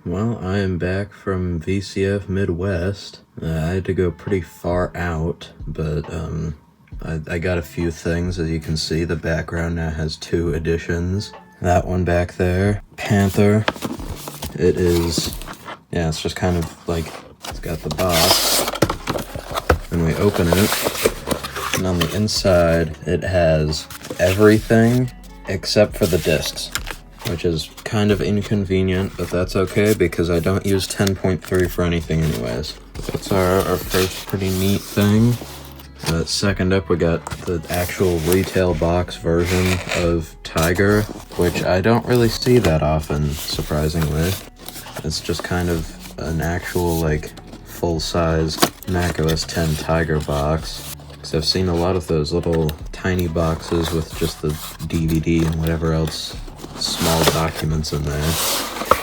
Well, I am back from VCF Midwest. I had to go pretty far out, but I got a few things. As you can see, the background now has 2 additions. That one back there, Panther. It is, yeah, it's just kind of like, it's got the box, and we open it, and on the inside, it has everything except for the discs, which is kind of inconvenient, but that's okay because I don't use 10.3 for anything anyways. That's our first pretty neat thing. Second up, we got the actual retail box version of Tiger, which I don't really see that often, surprisingly. It's just kind of an actual, like, full-size Mac OS X Tiger box. Because I've seen a lot of those little tiny boxes with just the DVD and whatever else small documents in there.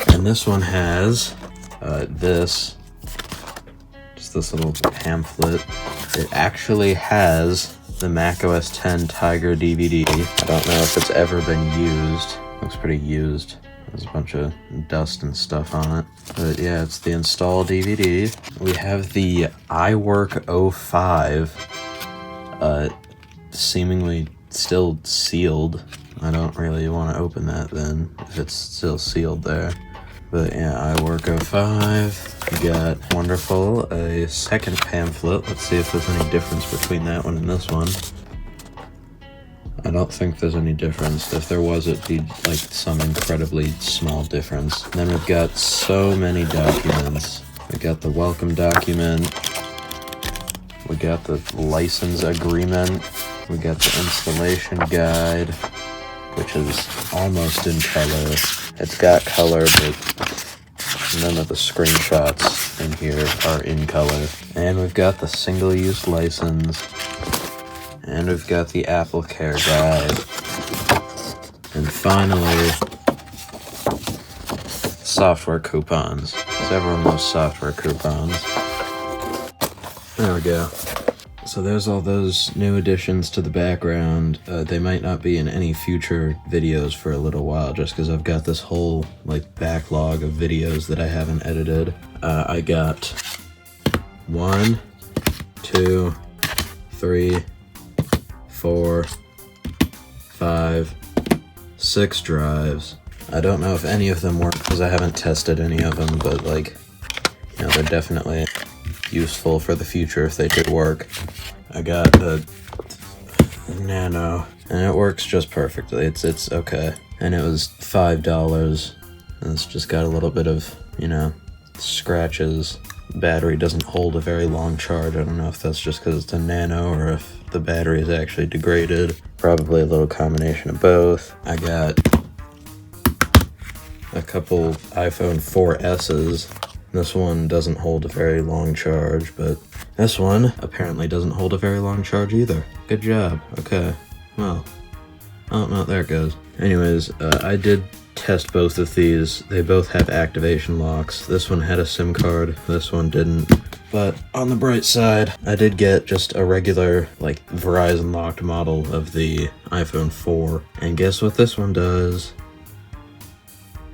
And this one has just this little pamphlet. It actually has the Mac OS X Tiger DVD. I don't know if it's ever been used. Looks pretty used. There's a bunch of dust and stuff on it. But yeah, it's the install DVD. We have the iWork 05, seemingly still sealed. I don't really want to open that then, if it's still sealed there. But yeah, iWork 05. We got, wonderful, a second pamphlet. Let's see if there's any difference between that one and this one. I don't think there's any difference. If there was, it'd be like some incredibly small difference. And then we've got so many documents. We got the welcome document. We got the license agreement. We got the installation guide, which is almost in color. It's got color, but none of the screenshots in here are in color. And we've got the single-use license. And we've got the Apple Care guide. And finally, software coupons. Because everyone loves software coupons. There we go. So there's all those new additions to the background. They might not be in any future videos for a little while, just because I've got this whole like backlog of videos that I haven't edited. I got 1, 2, 3, 4, 5, 6 drives. I don't know if any of them work because I haven't tested any of them, but like, you know, they're definitely useful for the future if they did work. I got the Nano, and it works just perfectly. It's okay. And it was $5, and it's just got a little bit of, you know, scratches. Battery doesn't hold a very long charge. I don't know if that's just because it's a Nano or if the battery is actually degraded. Probably a little combination of both. I got a couple iPhone 4S's. This one doesn't hold a very long charge, but this one apparently doesn't hold a very long charge either. Good job. Okay. Well, oh no, there it goes. Anyways, I did test both of these. They both have activation locks. This one had a SIM card, this one didn't. But on the bright side, I did get just a regular, like, Verizon locked model of the iPhone 4. And guess what this one does?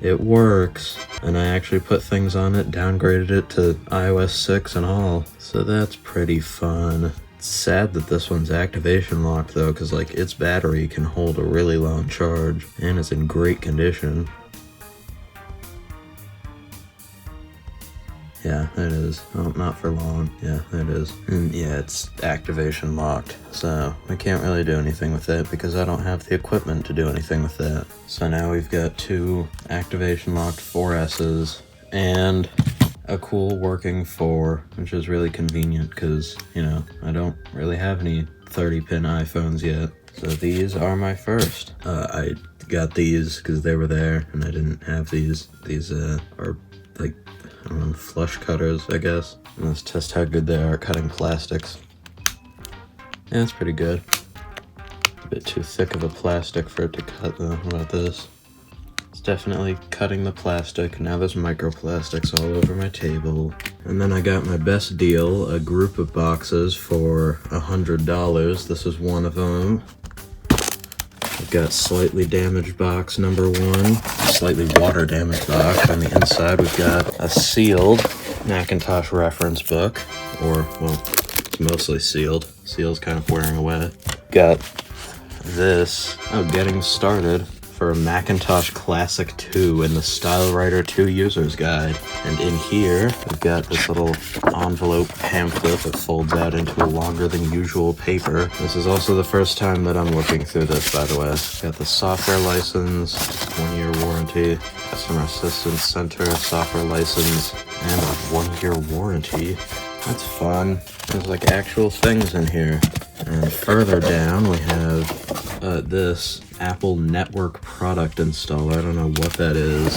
It works, and I actually put things on it, downgraded it to iOS 6 and all, so that's pretty fun. It's sad that this one's activation locked though, because like its battery can hold a really long charge, and it's in great condition. Yeah, it is. Oh, not for long. Yeah, it is. And yeah, it's activation locked. So we can't really do anything with it because I don't have the equipment to do anything with that. So now we've got 2 activation locked 4S's and a cool working 4, which is really convenient because, you know, I don't really have any 30-pin iPhones yet. So these are my first. I got these because they were there and I didn't have these. These are like, I don't know, flush cutters, I guess. And let's test how good they are at cutting plastics. Yeah, it's pretty good. A bit too thick of a plastic for it to cut though. How about this? It's definitely cutting the plastic. Now there's microplastics all over my table. And then I got my best deal, a group of boxes for $100. This is one of them. We've got slightly damaged box number 1, slightly water damaged box. On the inside, we've got a sealed Macintosh reference book, or, well, it's mostly sealed. Seal's kind of wearing away. Got this, getting started for a Macintosh Classic 2 in the StyleWriter 2 User's Guide. And in here, we've got this little envelope pamphlet that folds out into a longer than usual paper. This is also the first time that I'm looking through this, by the way. Got the software license, 1-year warranty, Customer Assistance Center, software license, and a 1-year warranty. That's fun. There's like actual things in here. And further down, we have this Apple Network product installer. I don't know what that is.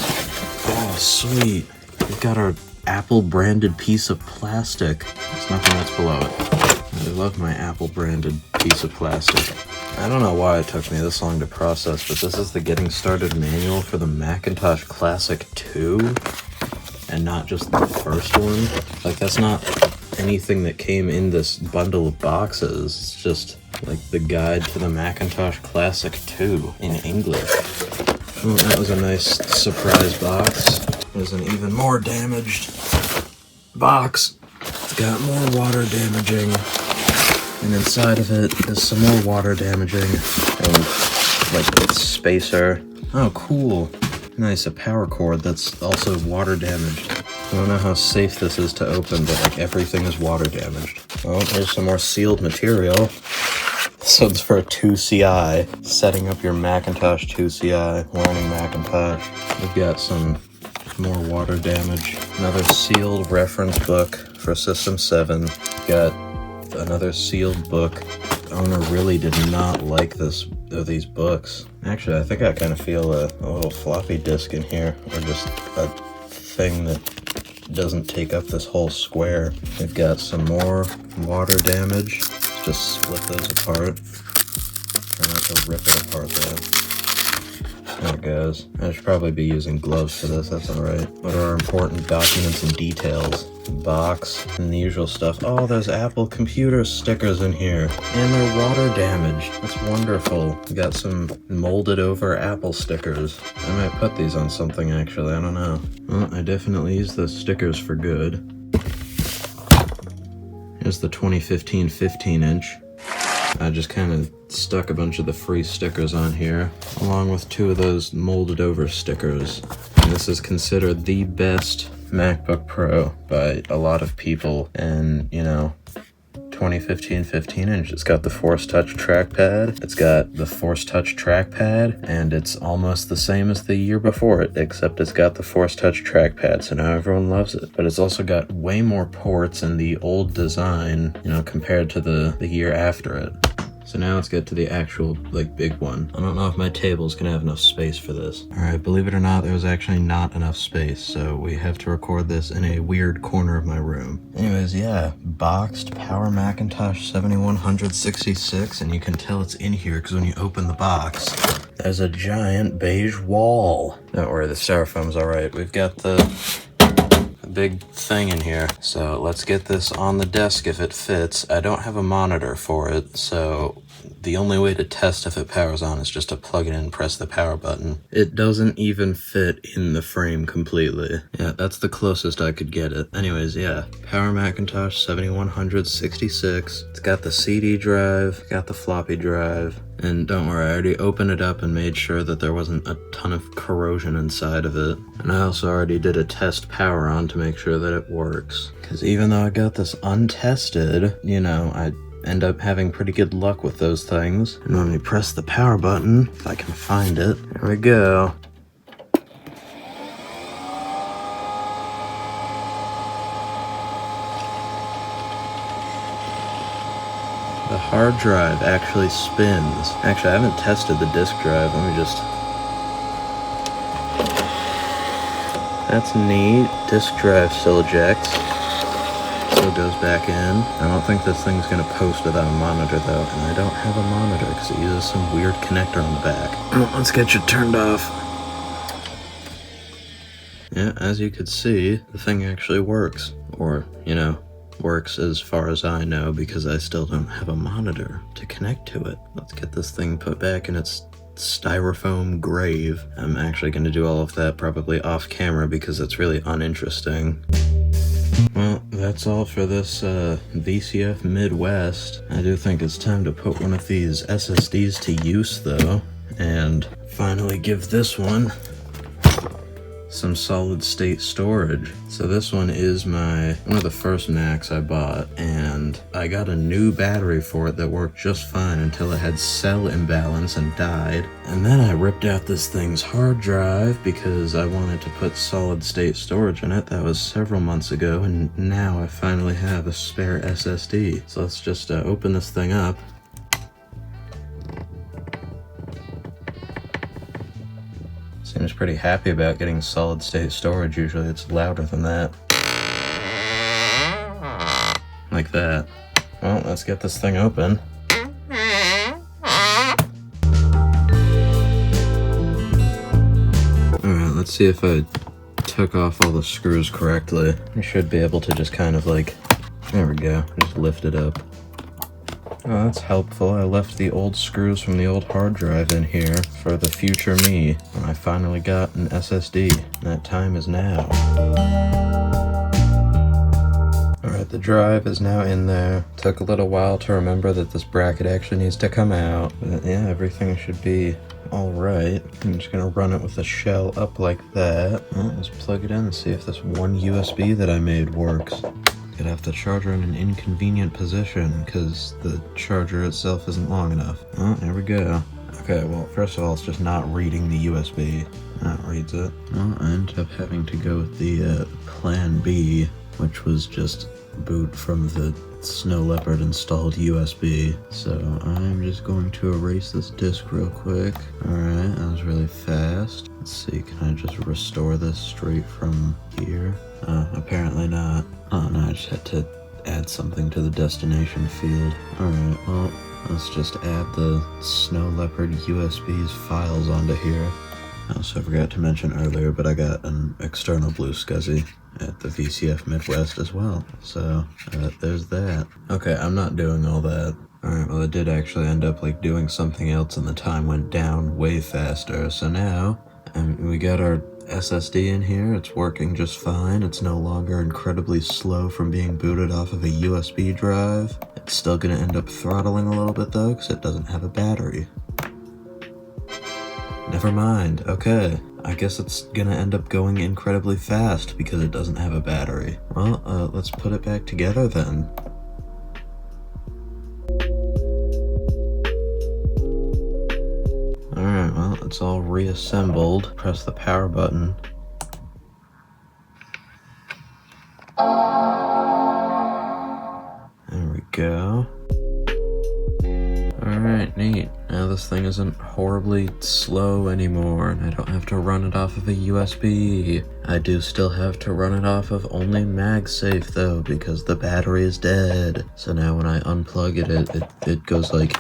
Oh, sweet. We've got our Apple branded piece of plastic. There's nothing that's below it. I love my Apple branded piece of plastic. I don't know why it took me this long to process, but this is the getting started manual for the Macintosh Classic 2, and not just the first one. Like, that's not anything that came in this bundle of boxes. It's just like the guide to the Macintosh Classic 2 in English. Oh, that was a nice surprise box. There's an even more damaged box. It's got more water damaging, and inside of it is some more water damaging, and like a spacer. Oh, cool. Nice, a power cord that's also water damaged. I don't know how safe this is to open, but like everything is water damaged. Oh, there's some more sealed material. This one's for a 2CI, setting up your Macintosh 2CI, learning Macintosh. We've got some more water damage. Another sealed reference book for System 7. We've got another sealed book. The owner really did not like these books. Actually, I think I kind of feel a little floppy disk in here, or just a thing that doesn't take up this whole square. We've got some more water damage. Let's just split those apart. Try not to rip it apart though. There it goes. I should probably be using gloves for this, that's alright. What are our important documents and details? Box and the usual stuff. Oh, there's Apple computer stickers in here. And they're water damaged. That's wonderful. We got some molded over Apple stickers. I might put these on something actually, I don't know. Well, I definitely use those stickers for good. Here's the 2015 15-inch. I just kind of stuck a bunch of the free stickers on here, along with 2 of those molded over stickers. And this is considered the best MacBook Pro by a lot of people, and you know, 2015 15-inch. It's got the Force Touch trackpad. It's got the Force Touch trackpad, and it's almost the same as the year before it, except it's got the Force Touch trackpad, so now everyone loves it. But it's also got way more ports in the old design, you know, compared to the year after it. So now let's get to the actual, like, big one. I don't know if my table's gonna have enough space for this. Alright, believe it or not, there was actually not enough space, so we have to record this in a weird corner of my room. Anyways, yeah, boxed Power Macintosh 7166, and you can tell it's in here because when you open the box, there's a giant beige wall. Don't worry, the styrofoam's alright. We've got the big thing in here, so let's get this on the desk if it fits. I don't have a monitor for it, so the only way to test if it powers on is just to plug it in and press the power button. It doesn't even fit in the frame completely. Yeah, that's the closest I could get it. Anyways, yeah, Power Macintosh 7166. It's got the CD drive, got the floppy drive, and don't worry, I already opened it up and made sure that there wasn't a ton of corrosion inside of it. And I also already did a test power on to make sure that it works. Because even though I got this untested, you know, I end up having pretty good luck with those things. And when we press the power button, if I can find it, there we go. The hard drive actually spins. Actually, I haven't tested the disk drive. Let me just... That's neat. Disk drive still ejects. Still goes back in. I don't think this thing's gonna post without a monitor though, and I don't have a monitor because it uses some weird connector on the back. Let's get you turned off. Yeah, as you could see, the thing actually works. Or, you know, works as far as I know because I still don't have a monitor to connect to it. Let's get this thing put back in its styrofoam grave. I'm actually going to do all of that probably off camera because it's really uninteresting. Well, that's all for this VCF Midwest. I do think it's time to put one of these SSDs to use though, and finally give this one some solid state storage. So this one is one of the first Macs I bought, and I got a new battery for it that worked just fine until it had cell imbalance and died. And then I ripped out this thing's hard drive because I wanted to put solid state storage in it. That was several months ago, and now I finally have a spare SSD. So let's just open this thing up. Seems pretty happy about getting solid state storage. Usually it's louder than that. Like that. Well, let's get this thing open. Alright, let's see if I took off all the screws correctly. I should be able to just kind of like, there we go, just lift it up. Oh, that's helpful. I left the old screws from the old hard drive in here for the future me when I finally got an SSD. That time is now. Alright, the drive is now in there. Took a little while to remember that this bracket actually needs to come out. But yeah, everything should be alright. I'm just gonna run it with the shell up like that. Well, let's plug it in and see if this one USB that I made works. Gonna have the charger in an inconvenient position because the charger itself isn't long enough. Oh, there we go. Okay, well, first of all, it's just not reading the USB. That reads it. Well, I ended up having to go with the Plan B, which was just boot from the Snow Leopard installed USB. So I'm just going to erase this disk real quick. Alright, that was really fast. Let's see, can I just restore this straight from here? Apparently not. Oh no, I just had to add something to the destination field. Alright, well, let's just add the Snow Leopard USB's files onto here. I also forgot to mention earlier, but I got an external Blue SCSI at the VCF Midwest as well. So, there's that. Okay, I'm not doing all that. Alright, well I did actually end up like doing something else and the time went down way faster. So now, we got our SSD in here. It's working just fine. It's no longer incredibly slow from being booted off of a USB drive. It's still gonna end up throttling a little bit though, because it doesn't have a battery. Never mind. Okay. I guess it's gonna end up going incredibly fast because it doesn't have a battery. Well, let's put it back together then. Alright, well, it's all reassembled. Press the power button. There we go. Alright, neat. Now this thing isn't horribly slow anymore, and I don't have to run it off of a USB. I do still have to run it off of only MagSafe though, because the battery is dead. So now when I unplug it, it goes like